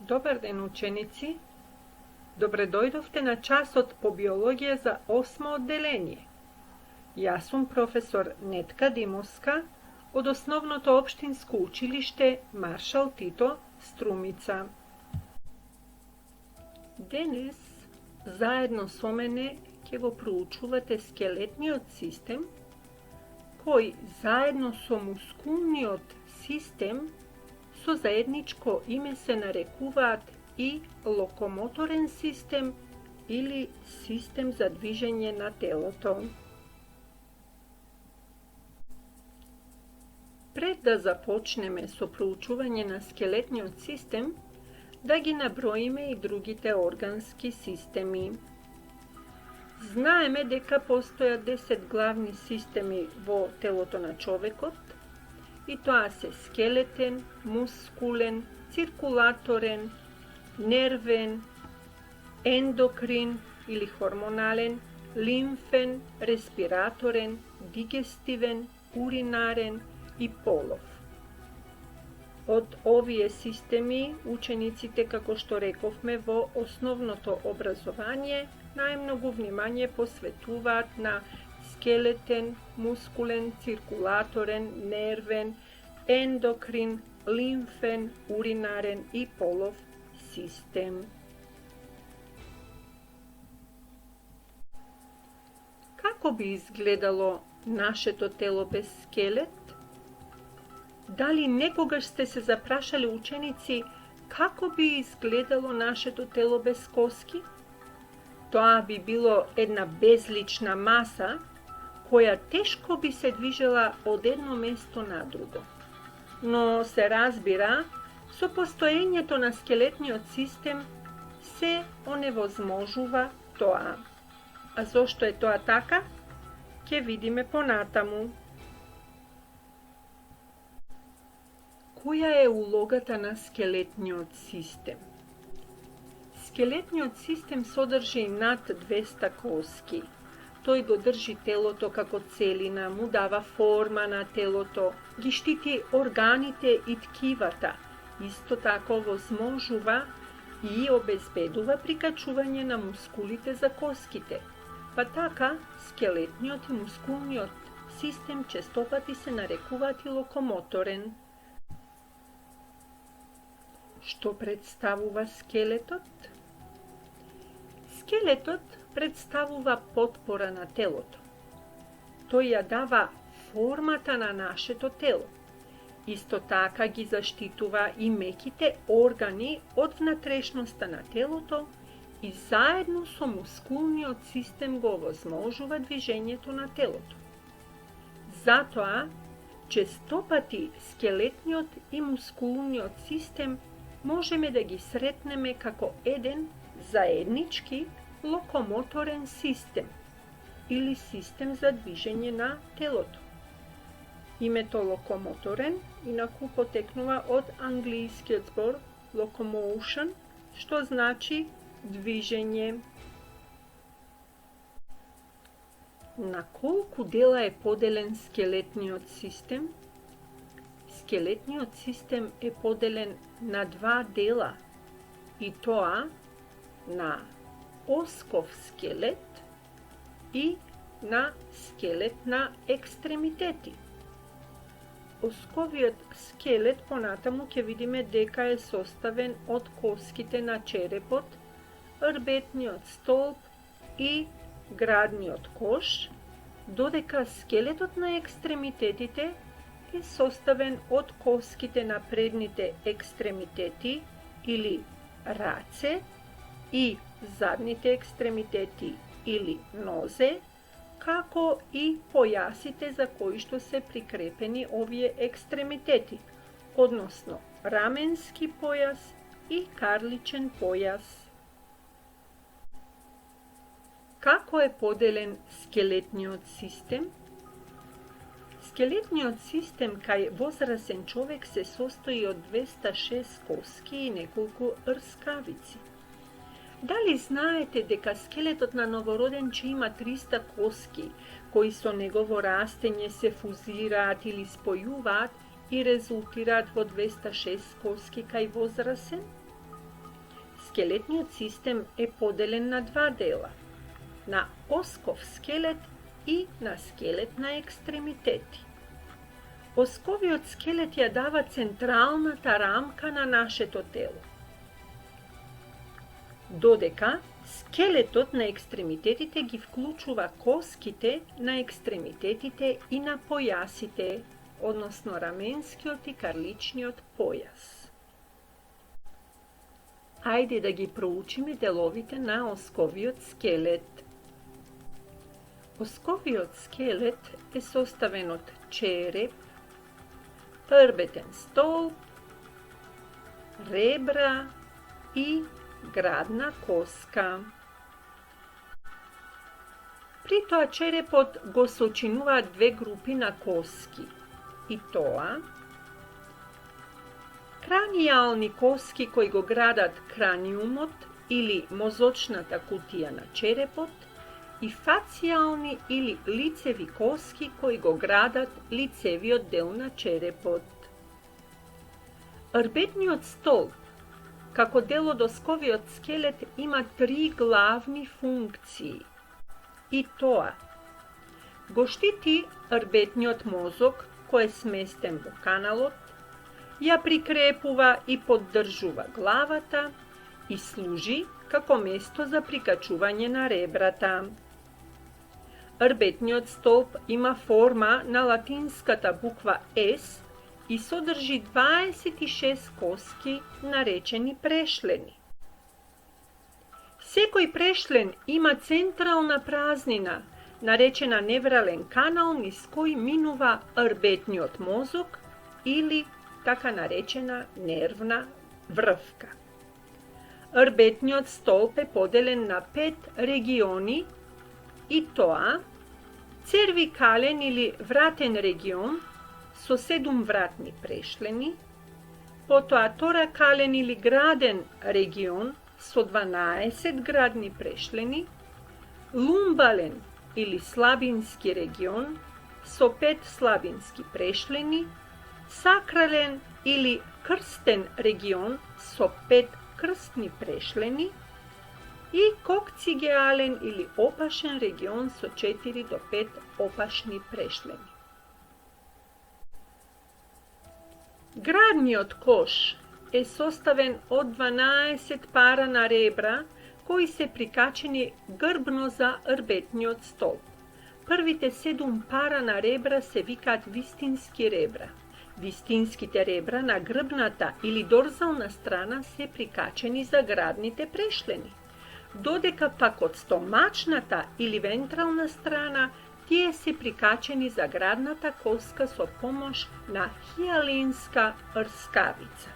Dobar den učenici, dobrodojdovte na časot po biologije za 8. oddelenje. Ja sam profesor Netka Dimovska od osnovno-to opštinsko učilište Maršal Tito Strumica. Danes zajedno so mene kjevo proučuvate skeletniot sistem, koji zajedno so muskulniot sistem so zajedničko ime se narekuvat i lokomotoren sistem ili sistem za dviženje na teloto. Pred da započneme so proučuvanje na skeletniot sistem, da gi nabrojime i drugite organski sistemi. Znajeme deka postoja 10 glavni sistemi vo teloto na čovekot, i to se skeleten, muskulen, cirkulatoren, nerven, endokrin ili hormonalen, limfen, respiratoren, digestiven, urinaren i polov. Od ovije sistemi učenici te, kako što rekovme, vo osnovno to obrazovanje najmnogo vнимanje posvetuvat na skeleten, muskulen, cirkulatoren, nerven, endokrin, limfen, urinaren i polov sistem. Kako bi izgledalo naše to telo bez skelet? Da li nekoga ste se zaprašali učenici kako bi izgledalo naše to telo bez koski? To bi bilo jedna bezlična masa koja teško bi se dvižela od jedno mesto na drugo. No se razbira, so postojenje to na skeletniot sistem se onevozmožuva toa. A zašto je toa taka? Ke vidime po natamu. Koja je ulogata na skeletniot sistem? Skeletniot sistem sodrži nad 200 koski. Toj go drži teloto kako celina, mu dava forma na teloto, gi štiti organite i tkivata. Isto tako возможува i obezbeduva prikačuvanje na muskulite za koskite. Pa taka skeletniot i muskulniot sistem čestopati se narekuvati lokomotoren. Što predstavuva skeletot? Skeletot predstavuva potpora na teloto. To ja dava formata na naše to telo. Isto taka gi zaštituva i mekite organi od vnatrešnosta na teloto i zajedno so muskulniot sistem go возможува движењето на телото. Затоа, честопати скелетниот и мускулниот систем можеме да ги сретнеме како еден заеднички локомоторен систем или систем за движење на телото. Името локомоторен инаку потекнува од англискиот збор locomotion, што значи движење. На колку дела е поделен скелетниот систем? Скелетниот систем е поделен на два дела, и тоа на осков скелет и на скелет на екстремитети. Осковиот скелет понатаму ќе видиме дека е составен од коските на черепот, рбетниот столб и градниот кош, додека скелетот на екстремитетите е составен од коските на предните екстремитети или раце и задните екстремитети или нозе, како и појасите за кои што се прикрепени овие екстремитети, односно раменски појас и карличен појас. Како е поделен скелетниот систем? Скелетниот систем кај возрасен човек се состои од 206 коски и неколку рскавици. Дали знаете дека скелетот на новороденче има 300 коски, кои со негово растење се фузираат или спојуваат и резултираат во 206 коски кај возрасен? Скелетниот систем е поделен на два дела, на осков скелет и на скелет на екстремитети. Осковиот скелет ја дава централната рамка на нашето тело, додека скелетот на екстремитетите ги вклучува коските на екстремитетите и на појасите, односно раменскиот и карличниот појас. Ајде да ги проучиме деловите на осковиот скелет. Осковиот скелет е составен од череп, хрбетен столб, ребра и градна коска. При тоа черепот го сочинуваат две групи на коски, и тоа кранијални коски кои го градат краниумот или мозочната кутија на черепот и фацијални или лицеви коски кои го градат лицевиот дел на черепот. Рбетниот столб, како дел од осковиот скелет, има три главни функции. И тоа го штити рбетниот мозок кој е сместен во каналот, ја прикрепува и поддржува главата и служи како место за прикачување на ребрата. Рбетниот столб има форма на латинската буква S и содржи 26 коски наречени прешлени. Секој прешлен има централна празнина, наречена неврален канал, низ кој минува рбетниот мозок или така наречена нервна врвка. Рбетниот столб е поделен на 5 региони, и тоа цервикален или вратен регион со 7 вратни прешлени, потоа торакален или граден регион со 12 градни прешлени, лумбален или слабински регион со 5 слабински прешлени, сакрален или крстен регион со 5 крстни прешлени и кокцигеален или опашен регион со 4 до 5 опашни прешлени. Градниот кош е составен од 12 пара на ребра кои се прикачени грбно за рбетниот столб. Првите 7 пара на ребра се викаат вистински ребра. Вистинските ребра на грбната или дорзална страна се прикачени за градните прешлени, додека пак од стомачната или вентрална страна тие се прикачени за градната коска со помош на хиалинска рскавица.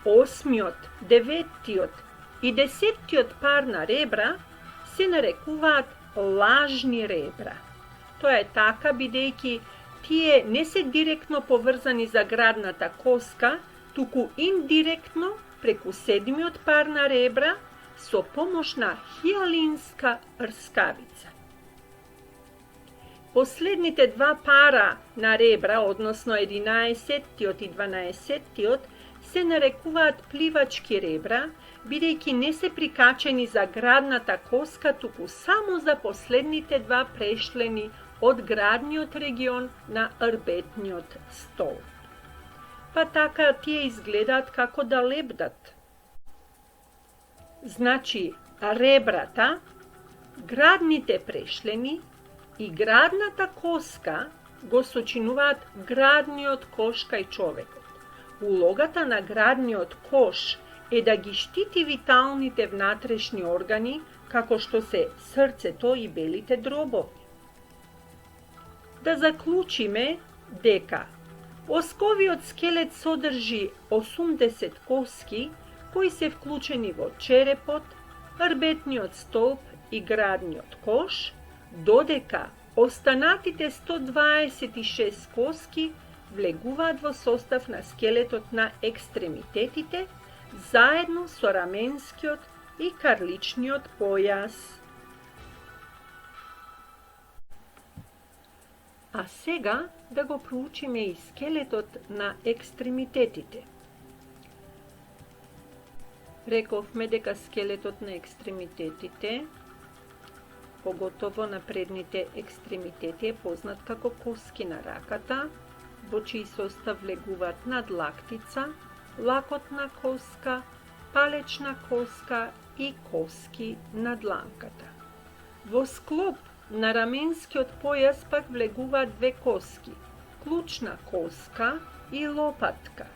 8-тиот, 9-тиот и 10-тиот пар на ребра се нарекуваат лажни ребра. Тоа е така бидејќи тие не се директно поврзани за градната коска, туку индиректно преку 7-тиот пар на ребра со помош на хиалинска рскавица. Последните два пара на ребра, односно 11-тиот и 12-тиот, се нарекуваат пливачки ребра, бидејќи не се прикачени за градната коска, туку само за последните два прешлени од градниот регион на рбетниот столб. Па така тие изгледаат како да лебдат. Значи, ребрата, градните прешлени и градната коска го сочинуваат градниот кош кај човекот. Улогата на градниот кош е да ги штити виталните внатрешни органи, како што се срцето и белите дробови. Да заклучиме дека осковиот скелет содржи 80 коски кои се вклучени во черепот, рбетниот столб и градниот кош, додека останатите 126 коски влегуваат во состав на скелетот на екстремитетите, заедно со раменскиот и карличниот појас. А сега да го проучиме и скелетот на екстремитетите. Рековме дека скелетот на екстремитетите, поготово на предните екстремитети, е познат како коски на раката, во чиј состав влегуваат надлактица, лакотна коска, палечна коска и коски на дланката. Во склоп на раменскиот појас пак влегуваат две коски – клучна коска и лопатка.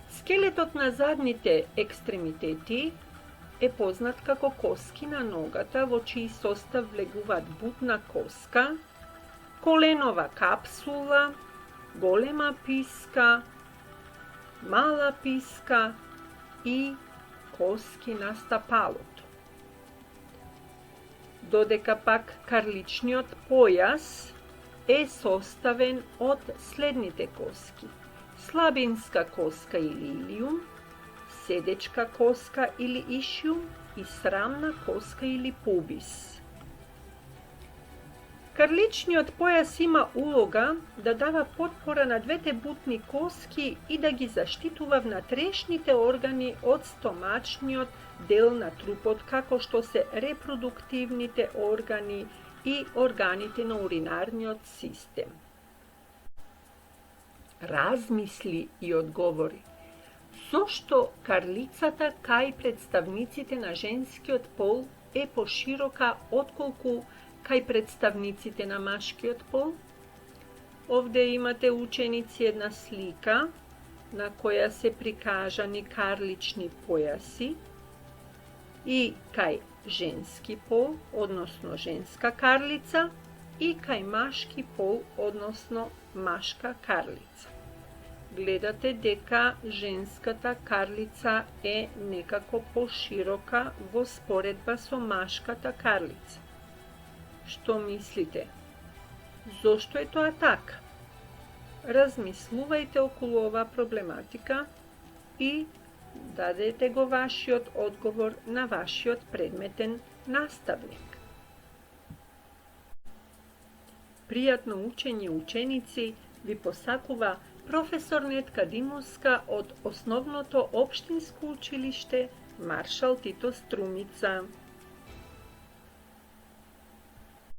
Скелетот на задните екстремитети е познат како коски на ногата, во чиј состав влегуваат бутна коска, коленова капсула, голема писка, мала писка и коски на стапалото. Додека пак карличниот појас е составен од следните коски: слабинска коска или илиум, седечка коска или ишиум и срамна коска или пубис. Карличниот појас има улога да дава потпора на двете бутни коски и да ги заштитува внатрешните органи од стомачниот дел на трупот, како што се репродуктивните органи и органите на уринарниот систем. Размисли и одговори. Зошто карлицата кај представниците на женскиот пол е поширока отколку кај представниците на машкиот пол? Овде имате, ученици, една слика на која се прикажани карлични појаси и кај женски пол, односно женска карлица, и кај машки пол, односно машка карлица. Гледате дека женската карлица е некако поширока во споредба со машката карлица. Што мислите? Зошто е тоа така? Размислувајте околу оваа проблематика и дадете го вашиот одговор на вашиот предметен наставник. Пријатно учење, ученици, ви посакува професор Нетка Димовска од Основното општинско училиште Маршал Тито Струмица.